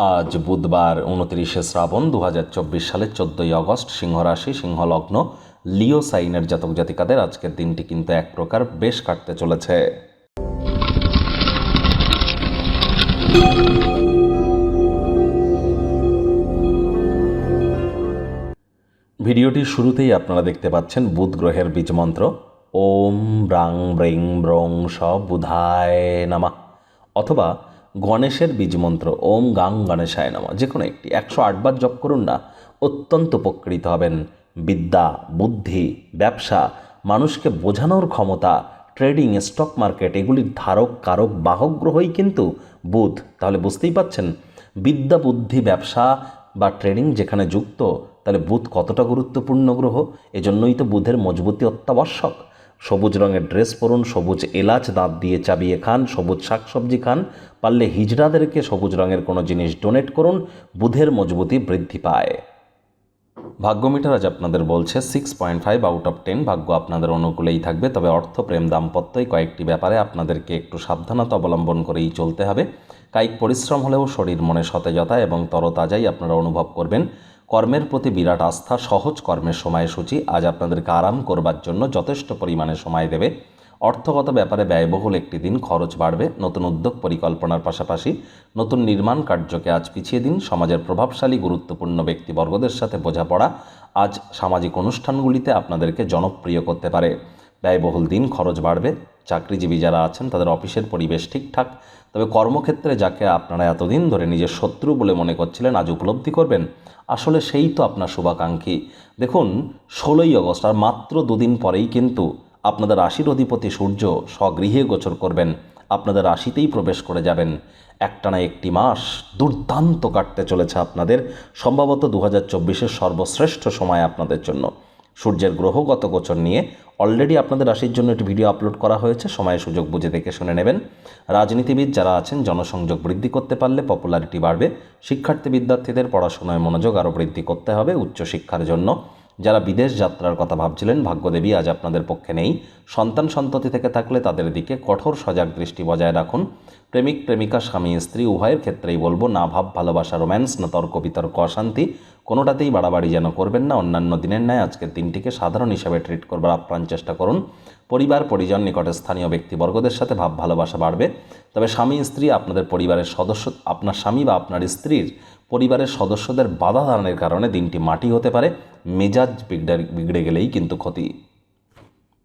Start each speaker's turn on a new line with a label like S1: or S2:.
S1: আজ বুধবার 29শে শ্রাবণ 2024 সালের 14ই আগস্ট, সিংহ রাশি, সিংহ লগ্ন, লিও সাইনের জাতক জাতিকাদের আজকের দিনটি কিন্তু এক প্রকার বেশ কাটতে চলেছে। ভিডিওটির শুরুতেই আপনারা দেখতে পাচ্ছেন বুধ গ্রহের বীজমন্ত্র ওম ব্রাং ব্রিং ব্রং স বুধায় নামা, অথবা গণেশের বীজমন্ত্র ওম গাং গণেশায় নামা। যে কোনো একটি 108 বার জপ করুন না, অত্যন্ত উপকৃত হবেন। বিদ্যা, বুদ্ধি, ব্যবসা, মানুষকে বোঝানোর ক্ষমতা, ট্রেডিং, স্টক মার্কেট, এগুলির ধারক কারক বাহক গ্রহই কিন্তু বুধ। তাহলে বুঝতেই পাচ্ছেন বিদ্যা, বুদ্ধি, ব্যবসা বা ট্রেডিং যেখানে যুক্ত, তাহলে বুধ কতটা গুরুত্বপূর্ণ গ্রহ। এজন্যই তো বুধের মজবুতি অত্যাবশ্যক। সবুজ রঙের ড্রেস পরুন, সবুজ এলাচ দাঁত দিয়ে চাবিয়ে খান, সবুজ শাকসবজি খান, পারলে হিজড়াদেরকে সবুজ রঙের কোনো জিনিস ডোনেট করুন, বুধের মজবুতি বৃদ্ধি পায়। ভাগ্য মিটার আজ আপনাদের বলছে 6.5 আউট অফ 10। ভাগ্য আপনাদের অনুকূলেই থাকবে, তবে অর্থ, প্রেম, দাম্পত্য এই কয়েকটি ব্যাপারে আপনাদেরকে একটু সাবধানতা অবলম্বন করেই চলতে হবে। কায়িক পরিশ্রম হলেও শরীর মনে সতেজতা এবং তরতাজাই আপনারা অনুভব করবেন। কর্মের প্রতি বিরাট আস্থা, সহজ কর্মের সময়সূচি আজ আপনাদেরকে আরাম করবার জন্য যথেষ্ট পরিমাণে সময় দেবে। অর্থগত ব্যাপারে ব্যয়বহুল একটি দিন, খরচ বাড়বে। নতুন উদ্যোগ পরিকল্পনার পাশাপাশি নতুন নির্মাণ কার্যকে আজ পিছিয়ে দিন। সমাজের প্রভাবশালী গুরুত্বপূর্ণ ব্যক্তিবর্গদের সাথে বোঝাপড়া আজ সামাজিক অনুষ্ঠানগুলিতে আপনাদেরকে জনপ্রিয় করতে পারে। ব্যয়বহুল দিন, খরচ বাড়বে। চাকরিজীবী যারা আছেন তাদের অফিসের পরিবেশ ঠিকঠাক, তবে কর্মক্ষেত্রে যাকে আপনারা এতদিন ধরে নিজের শত্রু বলে মনে করছিলেন আজ উপলব্ধি করবেন আসলে সেই তো আপনার শুভাকাঙ্ক্ষী। দেখুন 16ই আগস্ট, আর মাত্র দুদিন পরেই কিন্তু আপনাদের রাশির অধিপতি সূর্য স্বগৃহে গোচর করবেন, আপনাদের রাশিতেই প্রবেশ করে যাবেন। একটানা একটি মাস দুর্দান্ত কাটতে চলেছে আপনাদের, সম্ভবত 2024-এর সর্বশ্রেষ্ঠ সময় আপনাদের জন্য। সূর্যের গ্রহগত গোচর নিয়ে অলরেডি আপনাদের রাশির জন্য একটি ভিডিও আপলোড করা হয়েছে, সময় সুযোগ বুঝে দেখে শুনে নেবেন। রাজনীতিবিদ যারা আছেন জনসংযোগ বৃদ্ধি করতে পারলে পপুলারিটি বাড়বে। শিক্ষার্থী বিদ্যার্থীদের পড়াশোনায় মনোযোগ আরও বৃদ্ধি করতে হবে উচ্চশিক্ষার জন্য। যারা বিদেশ যাত্রার কথা ভাবছিলেন ভাগ্যদেবী আজ আপনাদের পক্ষে নেই। সন্তান সন্ততি থেকে থাকলে তাদের দিকে কঠোর সজাগ দৃষ্টি বজায় রাখুন। প্রেমিক প্রেমিকা, স্বামী স্ত্রী উভয়ের ক্ষেত্রেই বলবো, না ভাব ভালোবাসা, রোম্যান্স, না তর্ক বিতর্ক, অশান্তি, কোনোটাতেই বাড়াবাড়ি যেন করবেন না। অন্যান্য দিনের ন্যায় আজকের দিনটিকে সাধারণ হিসাবে ট্রিট করবার আপ্রাণ চেষ্টা করুন। পরিবার, পরিজন, নিকটে স্থানীয় ব্যক্তিবর্গদের সাথে ভাব ভালোবাসা বাড়বে। তবে স্বামী স্ত্রী, আপনাদের পরিবারের সদস্য, আপনার স্বামী বা আপনার স্ত্রীর পরিবারের সদস্যদের বাধা দানের কারণে দিনটি মাটি হতে পারে। মেজাজ বিগড়ে গেলেই কিন্তু ক্ষতি।